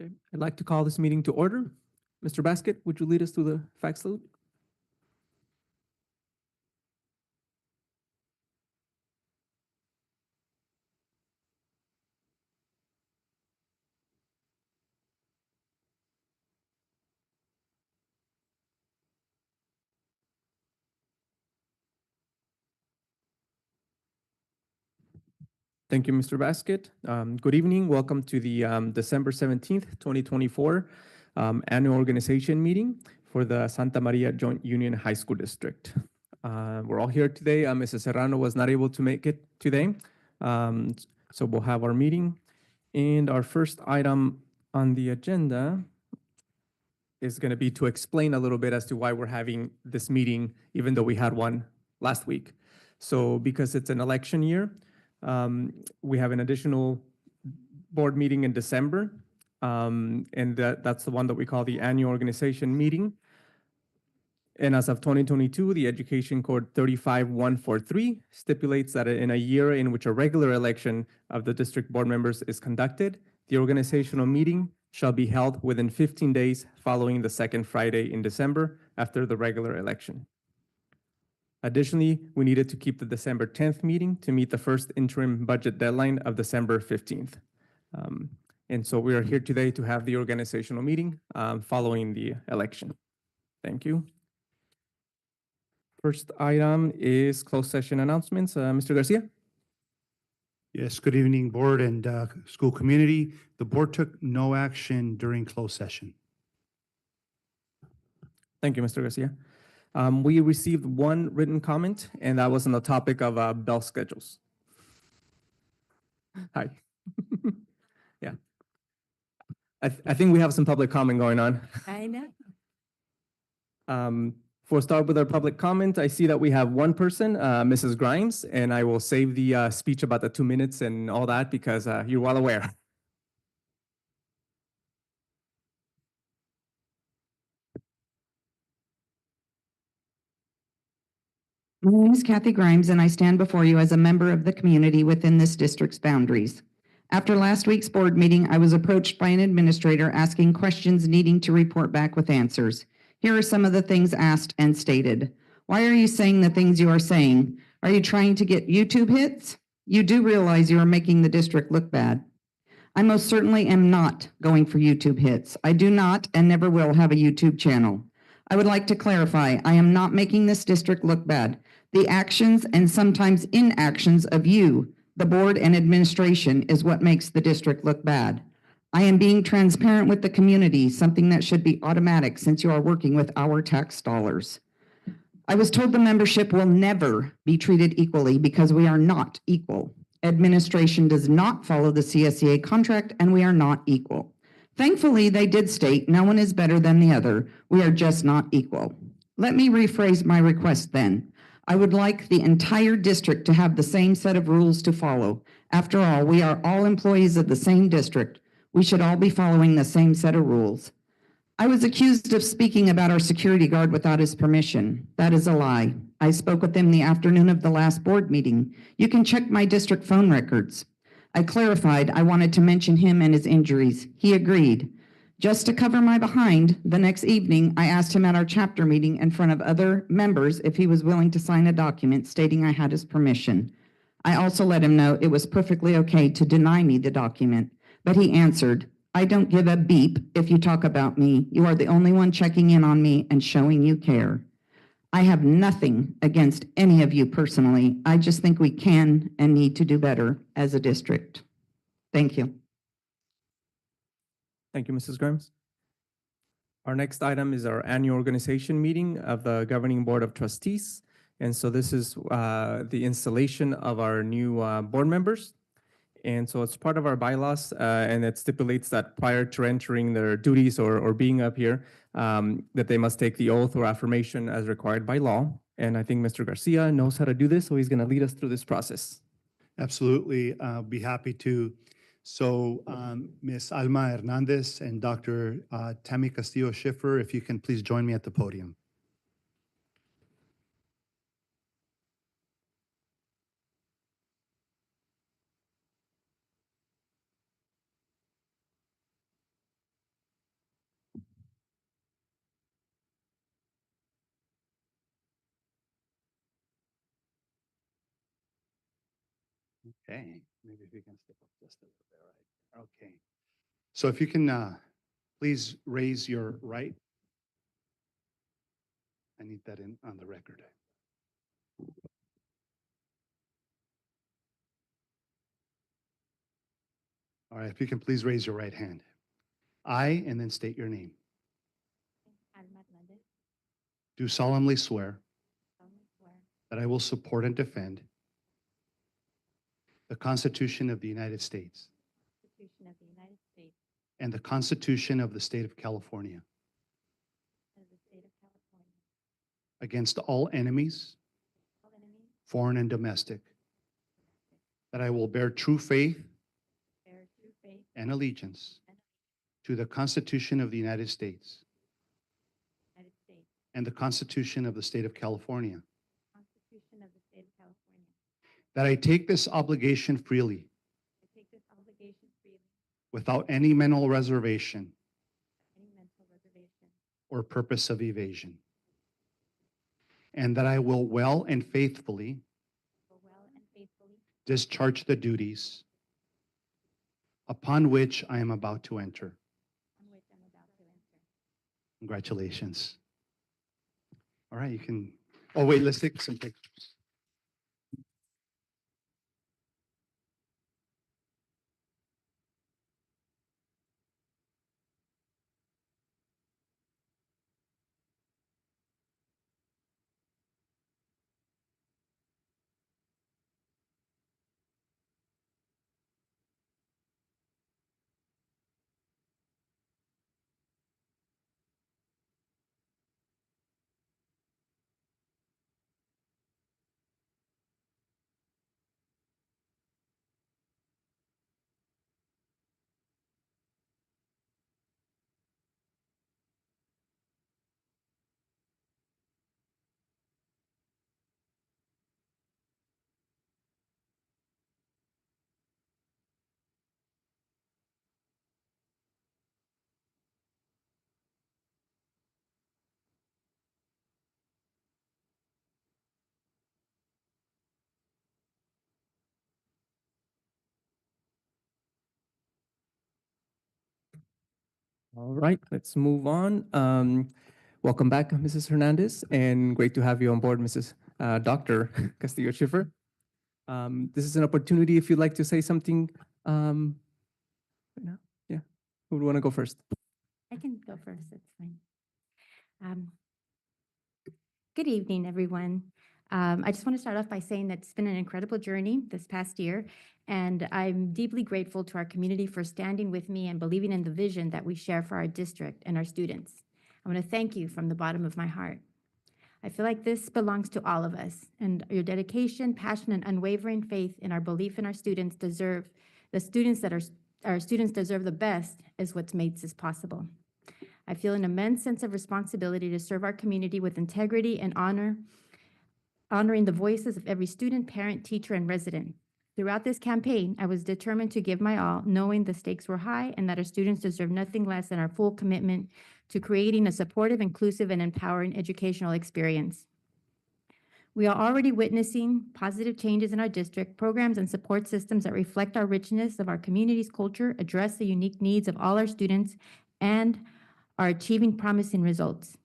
Okay, I'd like to call this meeting to order. Mr. Basket, would you lead us through the flag salute? Thank you, Mr. Basket. Good evening. Welcome to the December 17th, 2024 annual organization meeting for the Santa Maria Joint Union High School District. We're all here today. Mrs. Serrano was not able to make it today, so we'll have our meeting. And our first item on the agenda is going to be to explain a little bit as to why we're having this meeting, even though we had one last week. So because it's an election year, we have an additional board meeting in December, and that's the one that we call the annual organization meeting. And as of 2022, the Education Code 35143 stipulates that in a year in which a regular election of the district board members is conducted, the organizational meeting shall be held within 15 days following the second Friday in December after the regular election. Additionally, we needed to keep the December 10th meeting to meet the first interim budget deadline of December 15th. And so we are here today to have the organizational meeting following the election. Thank you. First item is closed session announcements. Mr. Garcia? Yes, good evening, board and school community. The board took no action during closed session. Thank you, Mr. Garcia. We received one written comment, and that was on the topic of bell schedules. Hi. Yeah. I think we have some public comment going on. I know. For start with our public comment, I see that we have one person, Mrs. Grimes, and I will save the speech about the 2 minutes and all that because you're well aware. My name is Kathy Grimes, and I stand before you as a member of the community within this district's boundaries. After last week's board meeting, I was approached by an administrator asking questions needing to report back with answers. Here are some of the things asked and stated. Why are you saying the things you are saying? Are you trying to get YouTube hits? You do realize you are making the district look bad. I most certainly am not going for YouTube hits. I do not and never will have a YouTube channel. I would like to clarify, I am not making this district look bad. The actions and sometimes inactions of you, the board and administration, is what makes the district look bad. I am being transparent with the community, something that should be automatic since you are working with our tax dollars. I was told the membership will never be treated equally because we are not equal. Administration does not follow the CSEA contract and we are not equal. Thankfully, they did state no one is better than the other. We are just not equal. Let me rephrase my request then. I would like the entire district to have the same set of rules to follow. After all, we are all employees of the same district. We should all be following the same set of rules. I was accused of speaking about our security guard without his permission. That is a lie. I spoke with him the afternoon of the last board meeting. You can check my district phone records. I clarified I wanted to mention him and his injuries. He agreed. Just to cover my behind, the next evening, I asked him at our chapter meeting in front of other members if he was willing to sign a document stating I had his permission. I also let him know it was perfectly okay to deny me the document, but he answered, I don't give a beep if you talk about me. You are the only one checking in on me and showing you care. I have nothing against any of you personally. I just think we can and need to do better as a district. Thank you. Thank you, Mrs. Grimes. Our next item is our annual organization meeting of the Governing Board of Trustees. And so this is the installation of our new board members. And so it's part of our bylaws, and it stipulates that prior to entering their duties or being up here, that they must take the oath or affirmation as required by law. And I think Mr. Garcia knows how to do this, so he's going to lead us through this process. Absolutely, I'll be happy to. So Ms. Alma Hernandez and Dr. Tammy Castillo-Schiffer, if you can please join me at the podium. Okay, maybe if you can step up just a little bit, all right? Okay. So if you can, please raise your right. I need that in on the record. All right, if you can please raise your right hand. I, and then state your name, do solemnly swear that I will support and defend the Constitution of the United States and the Constitution of the State of California against all enemies, foreign and domestic, that I will bear true faith and allegiance to the Constitution of the United States and the Constitution of the State of California, that I take this obligation freely without any mental reservation or purpose of evasion, and that I will well and faithfully discharge the duties upon which I am about to enter. Congratulations. All right, you can, oh wait, let's take some pictures. All right, let's move on. Welcome back, Mrs. Hernandez, and great to have you on board, Mrs. Dr. Castillo-Schiffer. This is an opportunity if you'd like to say something right now. Yeah, who would want to go first? I can go first, it's fine. Good evening, everyone. I just want to start off by saying that it's been an incredible journey this past year, and I'm deeply grateful to our community for standing with me and believing in the vision that we share for our district and our students. I want to thank you from the bottom of my heart. I feel like this belongs to all of us, and your dedication, passion, and unwavering faith in our belief in our students deserve, the students that our students deserve the best is what makes this possible. I feel an immense sense of responsibility to serve our community with integrity and honoring the voices of every student, parent, teacher, and resident. Throughout this campaign, I was determined to give my all, knowing the stakes were high and that our students deserve nothing less than our full commitment to creating a supportive, inclusive, and empowering educational experience. We are already witnessing positive changes in our district, programs and support systems that reflect our richness of our community's culture, address the unique needs of all our students, and are achieving promising results.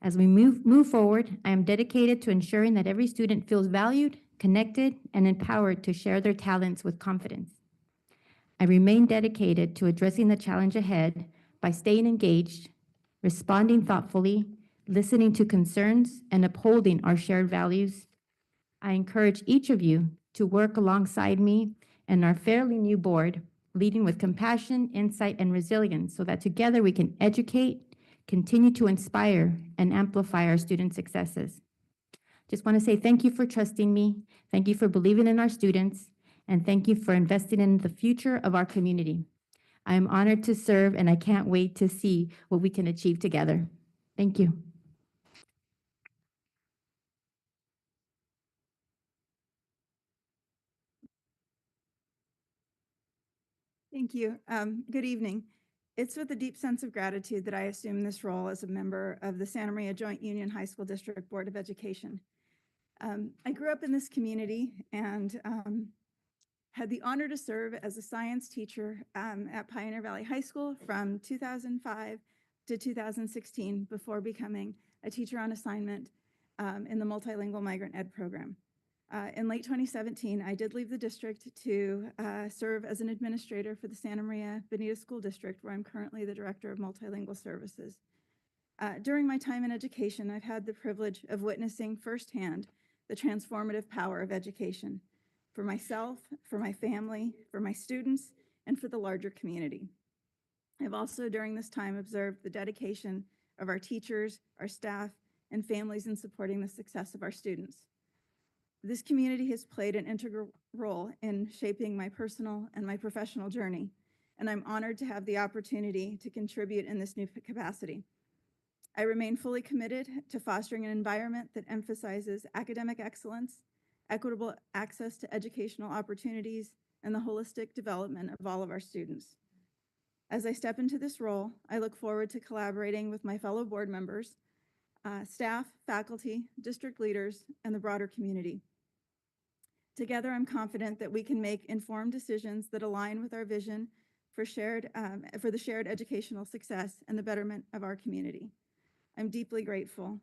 As we move forward, I am dedicated to ensuring that every student feels valued, connected, and empowered to share their talents with confidence. I remain dedicated to addressing the challenge ahead by staying engaged, responding thoughtfully, listening to concerns, and upholding our shared values. I encourage each of you to work alongside me and our fairly new board, leading with compassion, insight, and resilience so that together we can educate, continue to inspire, and amplify our student successes. Just want to say thank you for trusting me, thank you for believing in our students, and thank you for investing in the future of our community. I am honored to serve, and I can't wait to see what we can achieve together. Thank you. Thank you. Good evening. It's with a deep sense of gratitude that I assume this role as a member of the Santa Maria Joint Union High School District Board of Education. I grew up in this community, and had the honor to serve as a science teacher at Pioneer Valley High School from 2005 to 2016 before becoming a teacher on assignment in the multilingual migrant ed program. In late 2017, I did leave the district to serve as an administrator for the Santa Maria Bonita School District, where I'm currently the Director of Multilingual Services. During my time in education, I've had the privilege of witnessing firsthand the transformative power of education for myself, for my family, for my students, and for the larger community. I've also, during this time, observed the dedication of our teachers, our staff, and families in supporting the success of our students. This community has played an integral role in shaping my personal and my professional journey, and I'm honored to have the opportunity to contribute in this new capacity. I remain fully committed to fostering an environment that emphasizes academic excellence, equitable access to educational opportunities, and the holistic development of all of our students. As I step into this role, I look forward to collaborating with my fellow board members, staff, faculty, district leaders, and the broader community. Together, I'm confident that we can make informed decisions that align with our vision for the shared educational success and the betterment of our community. I'm deeply grateful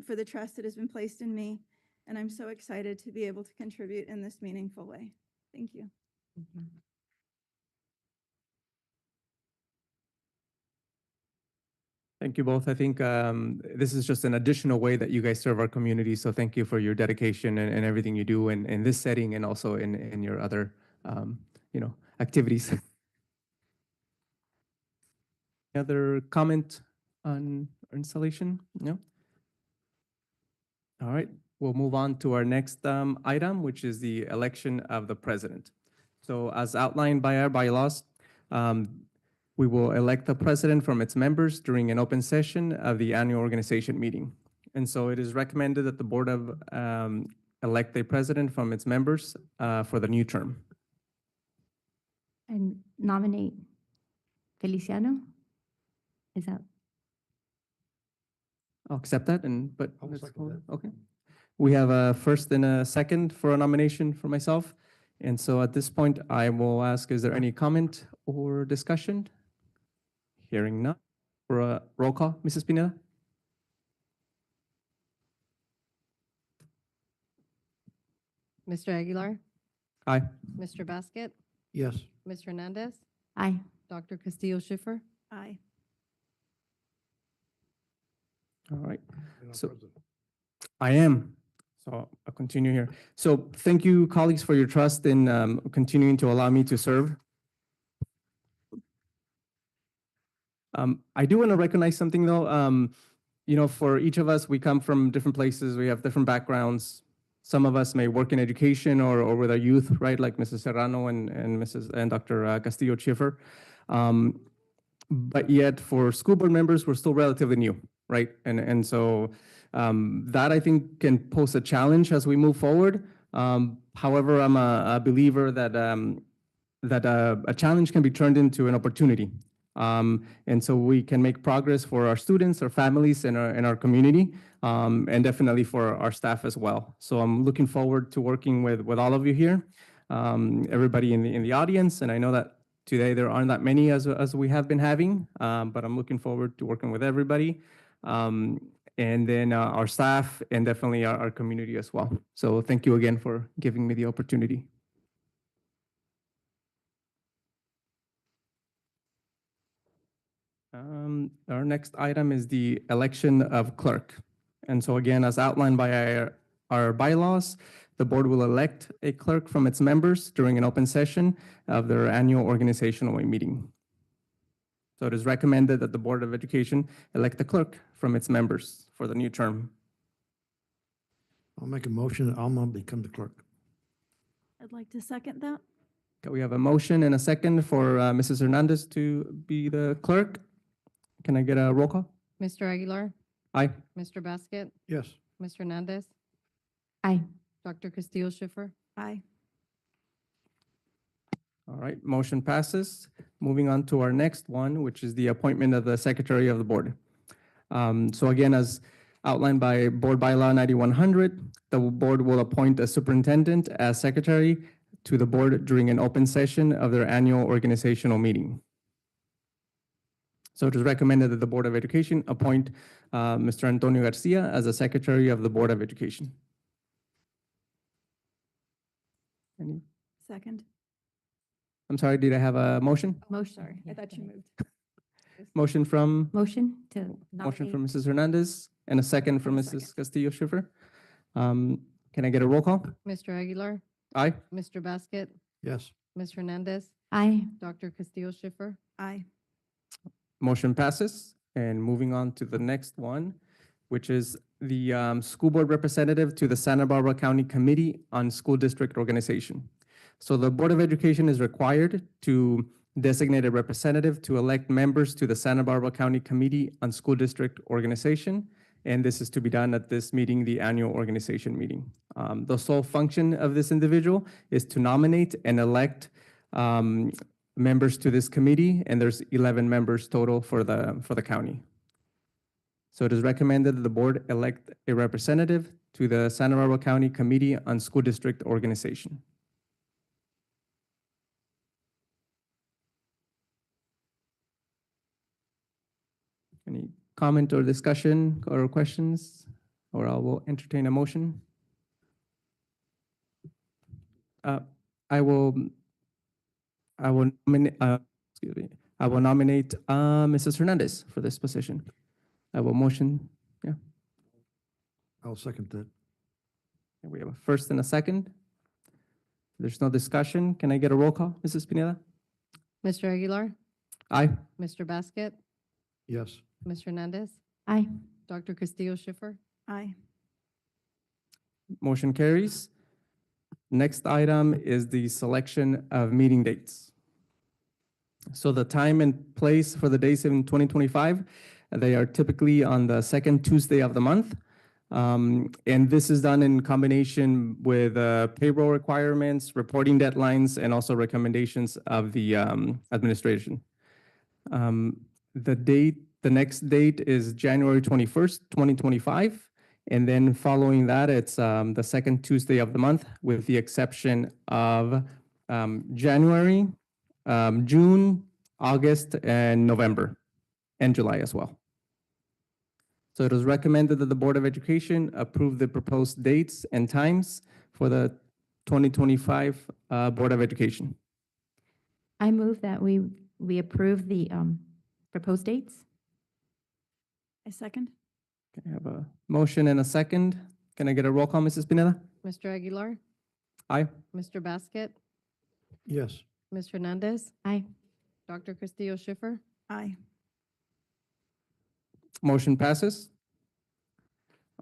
for the trust that has been placed in me, and I'm so excited to be able to contribute in this meaningful way. Thank you. Thank you both. I think this is just an additional way that you guys serve our community. So thank you for your dedication and everything you do in this setting and also in your other activities. Any other comment on our installation? No? All right, we'll move on to our next item, which is the election of the president. So as outlined by our bylaws, we will elect the president from its members during an open session of the annual organization meeting. And so it is recommended that the board elect a president from its members for the new term. And nominate Feliciano. Is that? I'll accept that, but I will let's second vote. that. Okay. We have a first and a second for a nomination for myself. And so at this point, I will ask, is there any comment or discussion? Hearing none. For a roll call, Mrs. Pineda? Mr. Aguilar, Aye. Mr. Basket, Yes. Ms. Hernandez, Aye. Dr. Castillo-Schiffer, Aye. All right. So I am. So I'll continue here. So thank you, colleagues, for your trust in continuing to allow me to serve. I do want to recognize something, though. For each of us, we come from different places. We have different backgrounds. Some of us may work in education or with our youth, right? Like Mrs. Serrano and Dr. Castillo-Schiffer. But yet, for school board members, we're still relatively new, right? And so that, I think, can pose a challenge as we move forward. However, I'm a believer that a challenge can be turned into an opportunity. And so we can make progress for our students, our families, and our community, and definitely for our staff as well. So I'm looking forward to working with all of you here, everybody in the audience, and I know that today there aren't that many as we have been having, but I'm looking forward to working with everybody, and then our staff, and definitely our community as well. So thank you again for giving me the opportunity. Our next item is the election of clerk. And so again, as outlined by our bylaws, the board will elect a clerk from its members during an open session of their annual organizational meeting. So it is recommended that the Board of Education elect a clerk from its members for the new term. I'll make a motion that Alma become the clerk. I'd like to second that. Okay, we have a motion and a second for Mrs. Hernandez to be the clerk. Can I get a roll call? Mr. Aguilar, Aye. Mr. Basket, Yes. Ms. Hernandez, Aye. Dr. Castillo-Schiffer, Aye. All right, motion passes. Moving on to our next one, which is the appointment of the Secretary of the Board. So again, as outlined by Board Bylaw 9100, the board will appoint a superintendent as secretary to the board during an open session of their annual organizational meeting. So it is recommended that the Board of Education appoint Mr. Antonio Garcia as the Secretary of the Board of Education. Any- Second. I'm sorry, did I have a motion? Motion. Sorry, I Yeah, thought go you ahead. moved. Motion from, Motion to motion nominate. from Mrs. Hernandez and a second from And a Mrs. second. Castillo Schiffer. Can I get a roll call? Mr. Aguilar, Aye. Mr. Basket, Yes. Ms. Hernandez, Aye. Dr. Castillo Schiffer, Aye. Motion passes. And moving on to the next one, which is the school board representative to the Santa Barbara County Committee on School District Organization. So the Board of Education is required to designate a representative to elect members to the Santa Barbara County Committee on School District Organization. And this is to be done at this meeting, the annual organization meeting. The sole function of this individual is to nominate and elect members to this committee, and there's 11 members total for the county. So it is recommended that the board elect a representative to the Santa Barbara County Committee on School District Organization. Any comment or discussion or questions? Or I will entertain a motion. I will nominate, excuse me, I will nominate Mrs. Hernandez for this position. I will motion, I'll second that. and we have a first and a second. There's no discussion. Can I get a roll call, Mrs. Pineda? Mr. Aguilar, Aye. Mr. Basket, Yes. Ms. Hernandez, Aye. Dr. Castillo Schiffer, Aye. Motion carries. Next item is the selection of meeting dates. So the time and place for the days in 2025, they are typically on the second Tuesday of the month. And this is done in combination with payroll requirements, reporting deadlines, and also recommendations of the administration. The next date is January 21st, 2025. And then following that, it's the second Tuesday of the month, with the exception of January, June, August, and November, and July as well. So it is recommended that the Board of Education approve the proposed dates and times for the 2025 Board of Education. I move that we approve the proposed dates. I second. I have a motion and a second. Can I get a roll call, Mrs. Pineda? Mr. Aguilar, Aye. Mr. Basket, Yes. Ms. Hernandez, Aye. Dr. Castillo Schiffer, Aye. Motion passes.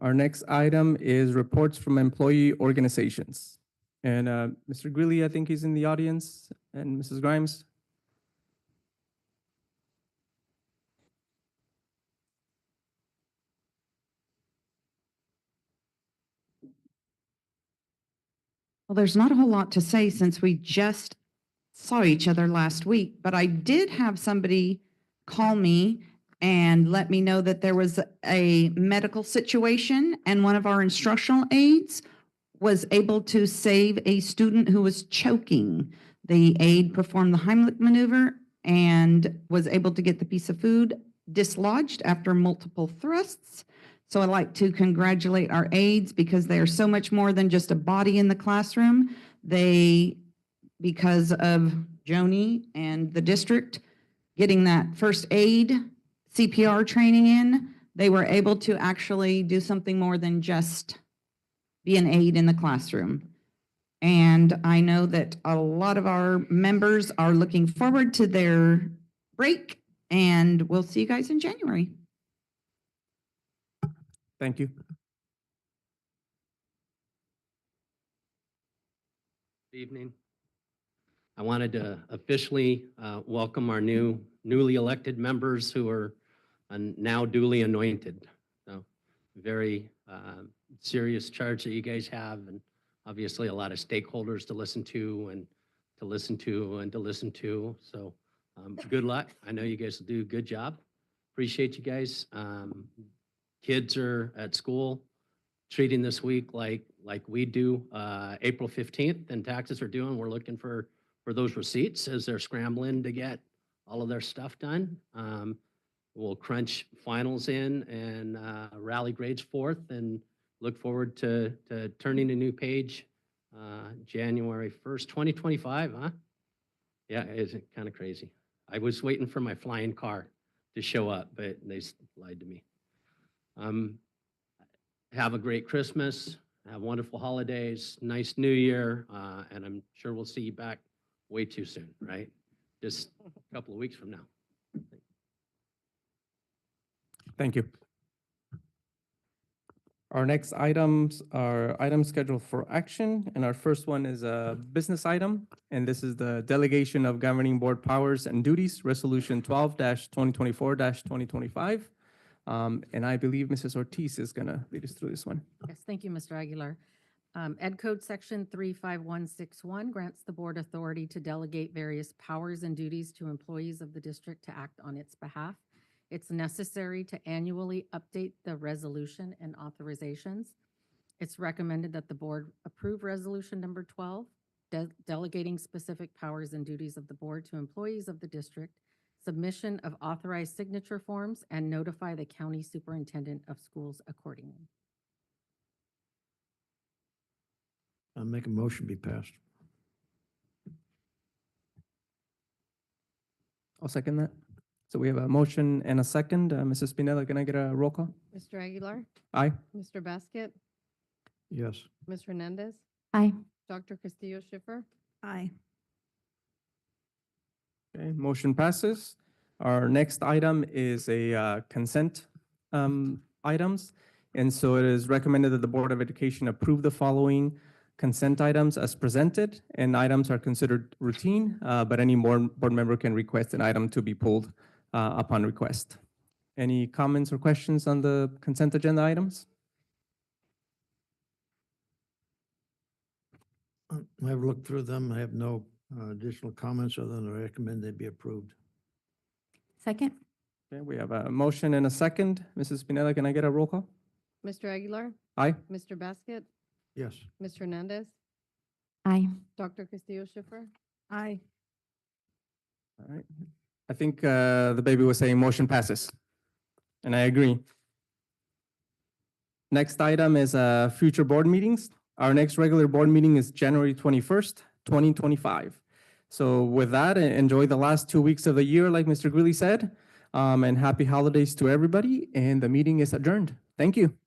Our next item is reports from employee organizations. And Mr. Greeley, I think he's in the audience, and Mrs. Grimes. Well, there's not a whole lot to say since we just saw each other last week, but I did have somebody call me and let me know that there was a medical situation and one of our instructional aides was able to save a student who was choking. The aide performed the Heimlich maneuver and was able to get the piece of food dislodged after multiple thrusts. So I'd like to congratulate our aides because they are so much more than just a body in the classroom. They, because of Joni and the district getting that first aid CPR training in, they were able to actually do something more than just be an aide in the classroom. And I know that a lot of our members are looking forward to their break, and we'll see you guys in January. Thank you. Good evening. I wanted to officially welcome our newly elected members who are now duly anointed. So very serious charge that you guys have, and obviously a lot of stakeholders to listen to and to listen to and to listen to. So good luck. I know you guys will do a good job. Appreciate you guys. Kids are at school, treating this week like we do. April 15th, and taxes are due, and we're looking for those receipts as they're scrambling to get all of their stuff done. We'll crunch finals in and rally grades forth, and look forward to turning a new page January 1st, 2025, huh? Yeah, it's kind of crazy. I was waiting for my flying car to show up, but they lied to me. Have a great Christmas, have wonderful holidays, nice New Year, and I'm sure we'll see you back way too soon, right? Just a couple of weeks from now. Thank you. Our next items are items scheduled for action, and our first one is a business item, and this is the Delegation of Governing Board Powers and Duties, Resolution 12-2024-2025. And I believe Mrs. Ortiz is going to lead us through this one. Yes, thank you, Mr. Aguilar. Ed Code Section 35161 grants the board authority to delegate various powers and duties to employees of the district to act on its behalf. It's necessary to annually update the resolution and authorizations. It's recommended that the board approve resolution number 12, delegating specific powers and duties of the board to employees of the district, submission of authorized signature forms, and notify the county superintendent of schools accordingly. I'll make a motion be passed. I'll second that. So we have a motion and a second. Mrs. Spinella, can I get a roll call? Mr. Aguilar, Aye. Mr. Basket, Yes. Ms. Hernandez, Aye. Dr. Castillo Schiffer, Aye. Okay, motion passes. Our next item is a consent items. And so it is recommended that the Board of Education approve the following consent items as presented, and items are considered routine, but any board member can request an item to be pulled upon request. Any comments or questions on the consent agenda items? I've looked through them. I have no additional comments other than I recommend they be approved. Second? Okay, we have a motion and a second. Mrs. Spinella, can I get a roll call? Mr. Aguilar, Aye. Mr. Basket, Yes. Ms. Hernandez, Aye. Dr. Castillo Schiffer, Aye. All right. I think the baby was saying motion passes, and I agree. Next item is future board meetings. Our next regular board meeting is January 21st, 2025. So with that, enjoy the last 2 weeks of the year, like Mr. Greeley said, and happy holidays to everybody, and the meeting is adjourned. Thank you.